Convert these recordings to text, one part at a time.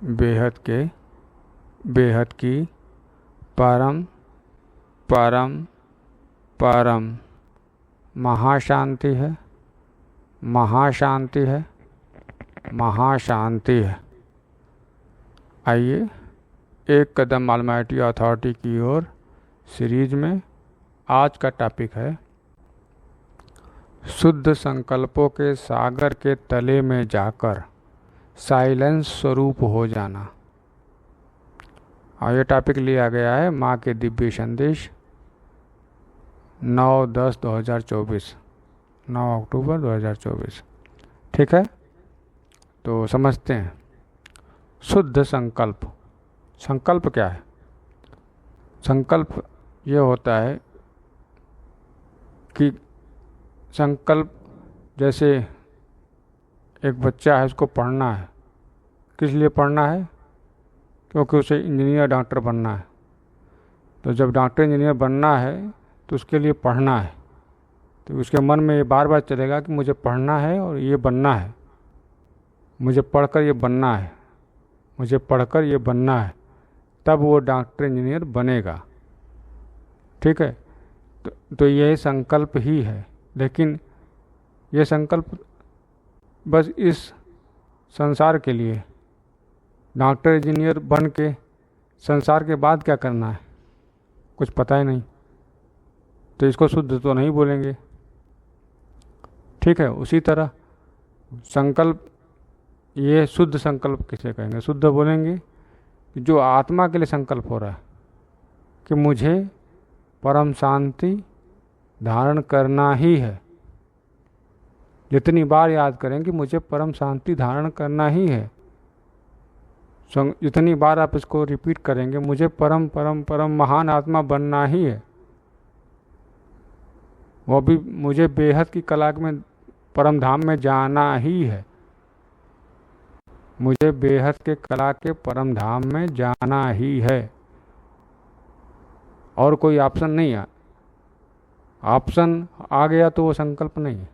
बेहद की परम परम परम महाशांति है, महाशांति है, महाशांति है। आइए एक कदम ऑलमाइटी अथॉरिटी की ओर सीरीज में आज का टॉपिक है शुद्ध संकल्पों के सागर के तले में जाकर साइलेंस स्वरूप हो जाना। और ये टॉपिक लिया गया है माँ के दिव्य संदेश 9/10/2024, 9 अक्टूबर 2024। ठीक है, तो समझते हैं शुद्ध संकल्प। संकल्प क्या है? संकल्प ये होता है कि संकल्प जैसे एक बच्चा है, उसको पढ़ना है। किस लिए पढ़ना है? क्योंकि उसे इंजीनियर डॉक्टर बनना है। तो जब डॉक्टर इंजीनियर बनना है तो उसके लिए पढ़ना है। तो उसके मन में ये बार बार चलेगा कि मुझे पढ़ना है और ये बनना है, मुझे पढ़कर ये बनना है, मुझे पढ़कर ये बनना है, तब वो डॉक्टर इंजीनियर बनेगा। ठीक है, तो यह संकल्प ही है। लेकिन यह संकल्प बस इस संसार के लिए, डॉक्टर इंजीनियर बन के संसार के बाद क्या करना है कुछ पता ही नहीं, तो इसको शुद्ध तो नहीं बोलेंगे। ठीक है, उसी तरह संकल्प, ये शुद्ध संकल्प किसे कहेंगे? शुद्ध बोलेंगे जो आत्मा के लिए संकल्प हो रहा है कि मुझे परम शांति धारण करना ही है। जितनी बार याद करें कि मुझे परम शांति धारण करना ही है, जितनी बार आप इसको रिपीट करेंगे मुझे परम परम परम महान आत्मा बनना ही है, वो भी मुझे बेहद की कला में परम धाम में जाना ही है, मुझे बेहद के कला के परम धाम में जाना ही है। और कोई ऑप्शन नहीं है। ऑप्शन आ गया तो वो संकल्प नहीं है।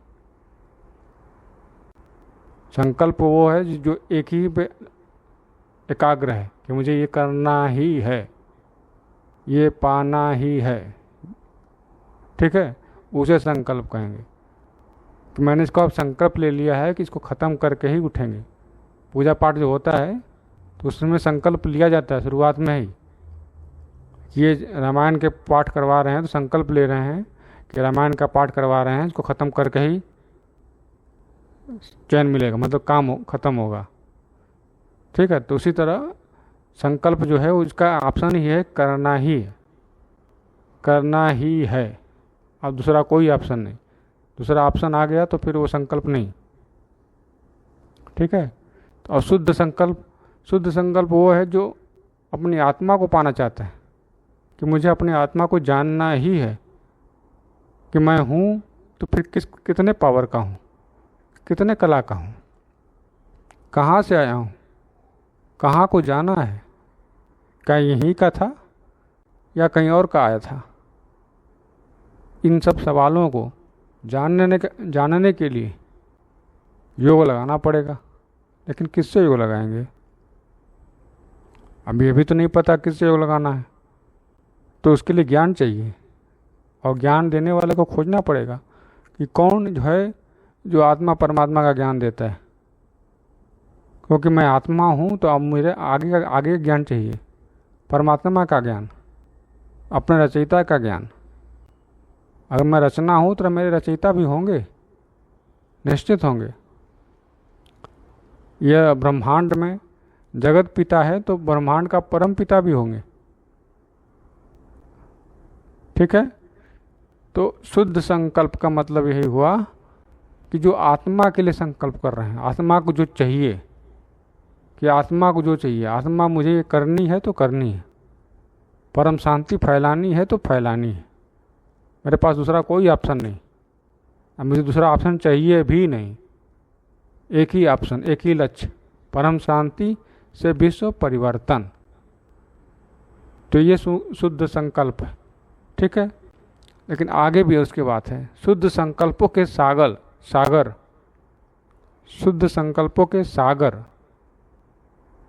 संकल्प वो है जो एक ही पे एकाग्र है कि मुझे ये करना ही है, ये पाना ही है। ठीक है, उसे संकल्प कहेंगे कि मैंने इसको अब संकल्प ले लिया है कि इसको ख़त्म करके ही उठेंगे। पूजा पाठ जो होता है तो उसमें संकल्प लिया जाता है शुरुआत में ही। ये रामायण के पाठ करवा रहे हैं तो संकल्प ले रहे हैं कि रामायण का पाठ करवा रहे हैं, इसको ख़त्म करके ही चैन मिलेगा, मतलब काम ख़त्म होगा। ठीक है, तो उसी तरह संकल्प जो है उसका ऑप्शन ही है करना ही है, करना ही है। अब दूसरा कोई ऑप्शन नहीं। दूसरा ऑप्शन आ गया तो फिर वो संकल्प नहीं। ठीक है, तो और शुद्ध संकल्प वो है जो अपनी आत्मा को पाना चाहता है कि मुझे अपनी आत्मा को जानना ही है कि मैं हूँ तो फिर कितने पावर का हूँ, कितने कला का हूँ, कहाँ से आया हूँ, कहाँ को जाना है, क्या यहीं का था या कहीं और का आया था। इन सब सवालों को जानने के लिए योग लगाना पड़ेगा। लेकिन किससे योग लगाएंगे? अभी तो नहीं पता किससे योग लगाना है, तो उसके लिए ज्ञान चाहिए और ज्ञान देने वाले को खोजना पड़ेगा कि कौन जो है जो आत्मा परमात्मा का ज्ञान देता है। क्योंकि मैं आत्मा हूँ तो अब मुझे आगे ज्ञान चाहिए, परमात्मा का ज्ञान, अपने रचयिता का ज्ञान। अगर मैं रचना हूँ तो मेरे रचयिता भी होंगे, निश्चित होंगे। यह ब्रह्मांड में जगत पिता है तो ब्रह्मांड का परम पिता भी होंगे। ठीक है, तो शुद्ध संकल्प का मतलब यही हुआ कि जो आत्मा के लिए संकल्प कर रहे हैं, आत्मा को जो चाहिए, कि आत्मा को जो चाहिए, आत्मा मुझे ये करनी है तो करनी है, परम शांति फैलानी है तो फैलानी है। मेरे पास दूसरा कोई ऑप्शन नहीं, अब मुझे दूसरा ऑप्शन चाहिए भी नहीं। एक ही ऑप्शन, एक ही लक्ष्य, परम शांति से विश्व परिवर्तन। तो ये शुद्ध संकल्प है। ठीक है, लेकिन आगे भी उसके बात है। शुद्ध संकल्पों के सागर, शुद्ध संकल्पों के सागर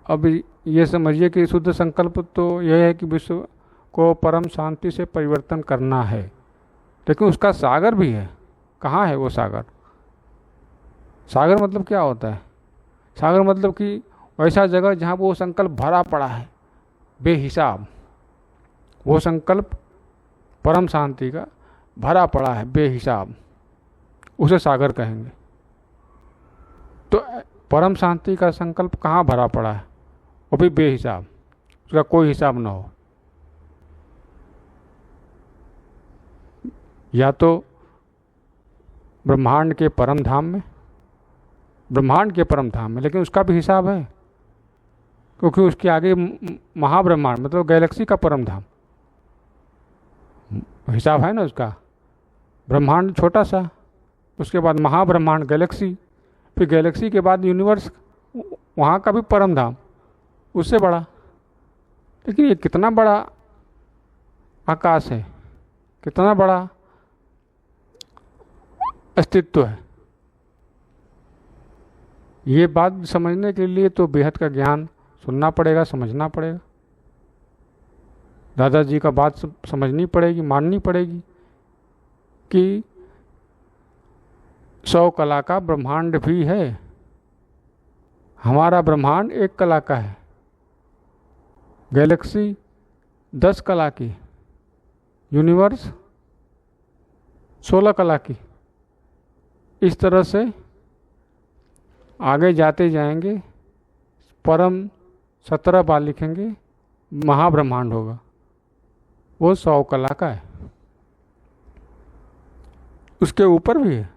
अब ये समझिए कि शुद्ध संकल्प तो यह है कि विश्व को परम शांति से परिवर्तन करना है, लेकिन उसका सागर भी है। कहाँ है वो सागर? सागर मतलब क्या होता है? सागर मतलब कि वैसा जगह जहाँ वो संकल्प भरा पड़ा है बेहिसाब, वो संकल्प परम शांति का भरा पड़ा है बेहिसाब, उसे सागर कहेंगे। तो परम शांति का संकल्प कहाँ भरा पड़ा है? वो भी बेहिसाब, उसका कोई हिसाब ना हो। या तो ब्रह्मांड के परम धाम में, ब्रह्मांड के परम धाम में, लेकिन उसका भी हिसाब है, क्योंकि उसके आगे महाब्रह्मांड मतलब गैलेक्सी का परम धाम, हिसाब है ना उसका। ब्रह्मांड छोटा सा, उसके बाद महाब्रह्मांड गैलेक्सी, फिर गैलेक्सी के बाद यूनिवर्स, वहाँ का भी परम धाम उससे बड़ा। लेकिन ये कितना बड़ा आकाश है, कितना बड़ा अस्तित्व है। ये बात समझने के लिए तो बेहद का ज्ञान सुनना पड़ेगा, समझना पड़ेगा, दादाजी का बात समझनी पड़ेगी, माननी पड़ेगी कि 100 कला का ब्रह्मांड भी है। हमारा ब्रह्मांड 1 कला का है, गैलेक्सी 10 कला की, यूनिवर्स 16 कला की। इस तरह से आगे जाते जाएंगे, परम 17 बार लिखेंगे, महाब्रह्मांड होगा, वो 100 कला का है। उसके ऊपर भी है,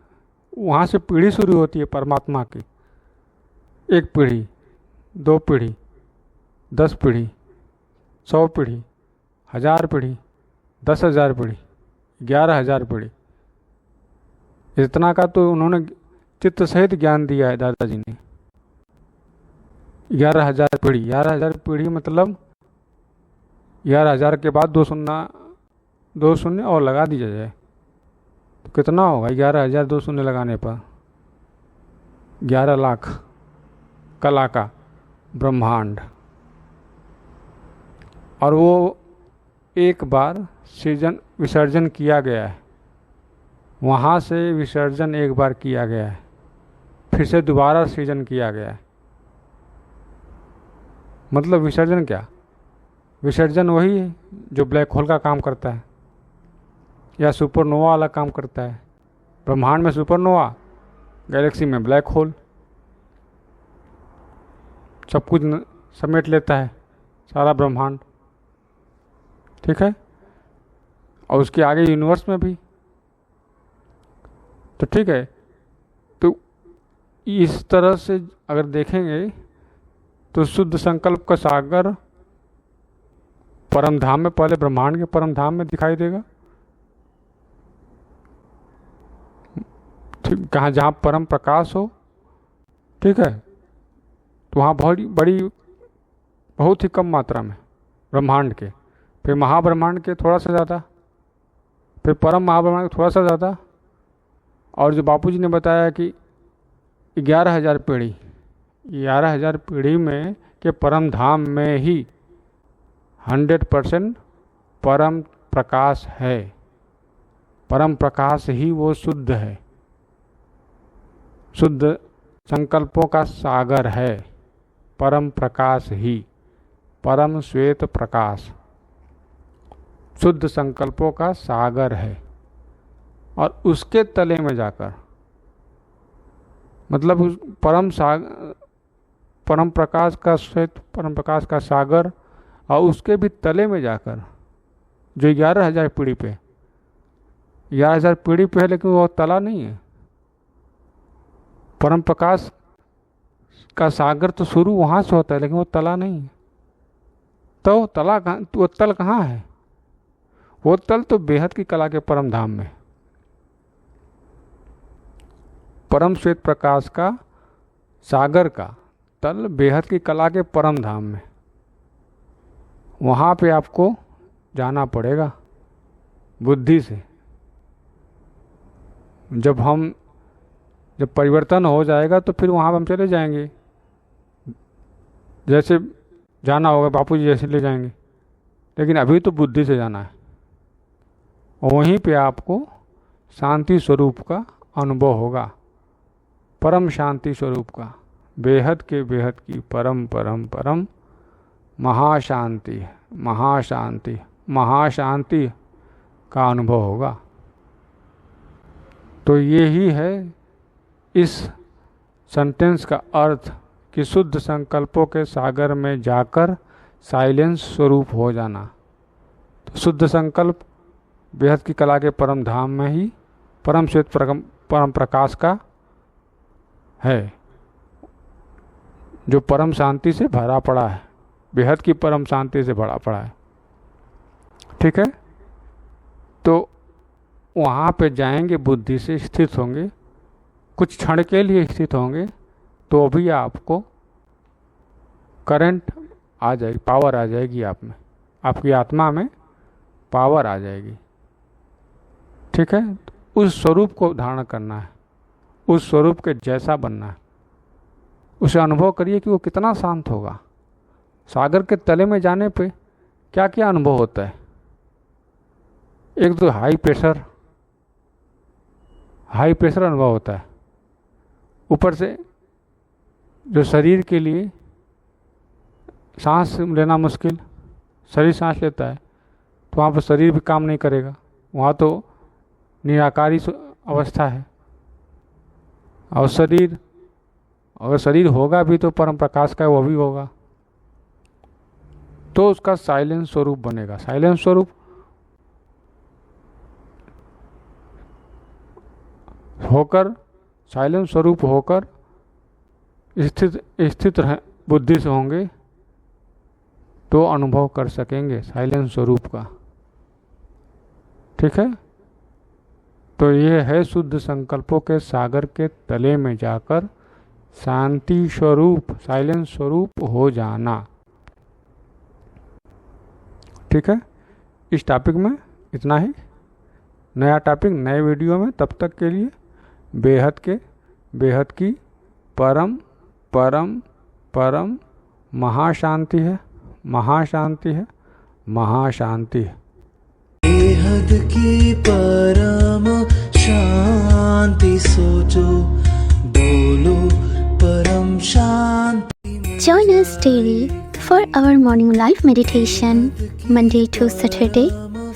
वहाँ से पीढ़ी शुरू होती है परमात्मा की। 1 पीढ़ी, 2 पीढ़ी, 10 पीढ़ी, 100 पीढ़ी, 1000 पीढ़ी, 10,000 पीढ़ी, 11,000 पीढ़ी। इतना का तो उन्होंने चित्त सहित ज्ञान दिया है दादाजी ने। 11,000 पीढ़ी, 11,000 पीढ़ी मतलब 11,000 के बाद 2 शून्य और लगा दिया जाए तो कितना होगा? 11,000 2 शून्य लगाने पर 11 लाख कला का ब्रह्मांड। और वो एक बार विसर्जन किया गया है, वहाँ से विसर्जन एक बार किया गया है, फिर से दोबारा सृजन किया गया है। मतलब विसर्जन क्या? विसर्जन वही है जो ब्लैक होल का काम करता है या सुपरनोवा वाला काम करता है। ब्रह्मांड में सुपरनोवा, गैलेक्सी में ब्लैक होल, सब कुछ समेट लेता है सारा ब्रह्मांड, ठीक है। और उसके आगे यूनिवर्स में भी तो ठीक है। तो इस तरह से अगर देखेंगे तो शुद्ध संकल्प का सागर परम धाम में, पहले ब्रह्मांड के परम धाम में दिखाई देगा, ठीक, कहाँ जहाँ परम प्रकाश हो, ठीक है, तो वहाँ बहुत ही कम मात्रा में ब्रह्मांड के, फिर महाब्रह्मांड के थोड़ा सा ज़्यादा, फिर परम महाब्रह्मांड के थोड़ा सा ज़्यादा। और जो बापूजी ने बताया कि 11,000 पीढ़ी, 11,000 पीढ़ी में के परम धाम में ही 100% परम प्रकाश है। परम प्रकाश ही वो शुद्ध है, शुद्ध संकल्पों का सागर है। परम प्रकाश ही, परम श्वेत प्रकाश शुद्ध संकल्पों का सागर है। और उसके तले में जाकर, मतलब उस परम प्रकाश का श्वेत, परम प्रकाश का सागर, और उसके भी तले में जाकर जो 11,000 पीढ़ी पे, 11,000 पीढ़ी पे है, लेकिन वो तला नहीं है। परम प्रकाश का सागर तो शुरू वहाँ से होता है, लेकिन वो तला नहीं है। तो तला कहाँ, वो तल कहाँ है? वो तल तो बेहद की कला के परम धाम में, परम श्वेत प्रकाश का सागर का तल बेहद की कला के परम धाम में। वहाँ पे आपको जाना पड़ेगा बुद्धि से। जब परिवर्तन हो जाएगा तो फिर वहाँ हम चले जाएंगे जैसे जाना होगा बापूजी जैसे ले जाएंगे, लेकिन अभी तो बुद्धि से जाना है। वहीं पे आपको शांति स्वरूप का अनुभव होगा, परम शांति स्वरूप का, बेहद के बेहद की परम परम परम महाशांति, महाशांति, महाशांति का अनुभव होगा। तो ये ही है इस सेंटेंस का अर्थ कि शुद्ध संकल्पों के सागर में जाकर साइलेंस स्वरूप हो जाना। तो शुद्ध संकल्प बेहद की कला के परम धाम में ही परम श्वेत परम प्रकाश का है, जो परम शांति से भरा पड़ा है, बेहद की परम शांति से भरा पड़ा है। ठीक है, तो वहाँ पे जाएंगे, बुद्धि से स्थित होंगे, कुछ क्षण के लिए स्थित होंगे, तो अभी आपको करंट आ जाएगी, पावर आ जाएगी आप में, आपकी आत्मा में पावर आ जाएगी। ठीक है, उस स्वरूप को धारण करना है, उस स्वरूप के जैसा बनना है। उसे अनुभव करिए कि वो कितना शांत होगा। सागर के तले में जाने पे क्या क्या अनुभव होता है। एक तो हाई प्रेशर अनुभव होता है, ऊपर से जो शरीर के लिए सांस लेना मुश्किल, शरीर सांस लेता है तो वहाँ पर शरीर भी काम नहीं करेगा, वहाँ तो निराकारी अवस्था है। और शरीर, अगर शरीर होगा भी तो परम प्रकाश का वो भी होगा, तो उसका साइलेंस स्वरूप बनेगा। साइलेंस स्वरूप होकर, साइलेंस स्वरूप होकर स्थित बुद्धि से होंगे तो अनुभव कर सकेंगे साइलेंस स्वरूप का। ठीक है, तो ये है शुद्ध संकल्पों के सागर के तले में जाकर शांति स्वरूप, साइलेंस स्वरूप हो जाना। ठीक है, इस टॉपिक में इतना ही। नया टॉपिक नए वीडियो में, तब तक के लिए बेहद की परम परम परम महाशांति है, महाशांति है, महाशांति है। बेहद की परम शांति सोचो, बोलो परम शांति। Join us daily for our morning live meditation, Monday to Saturday,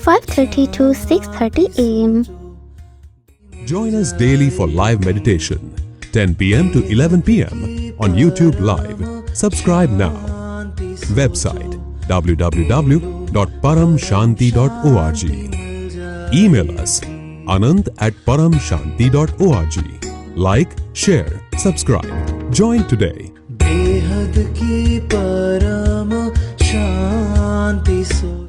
5:30 to 6:30 a.m. Join us daily for live meditation, 10 p.m. to 11 p.m. on YouTube Live. Subscribe now. Website www.paramshanti.org. Email us anant@paramshanti.org. Like, share, subscribe. Join today. बेहद की परम शांति सो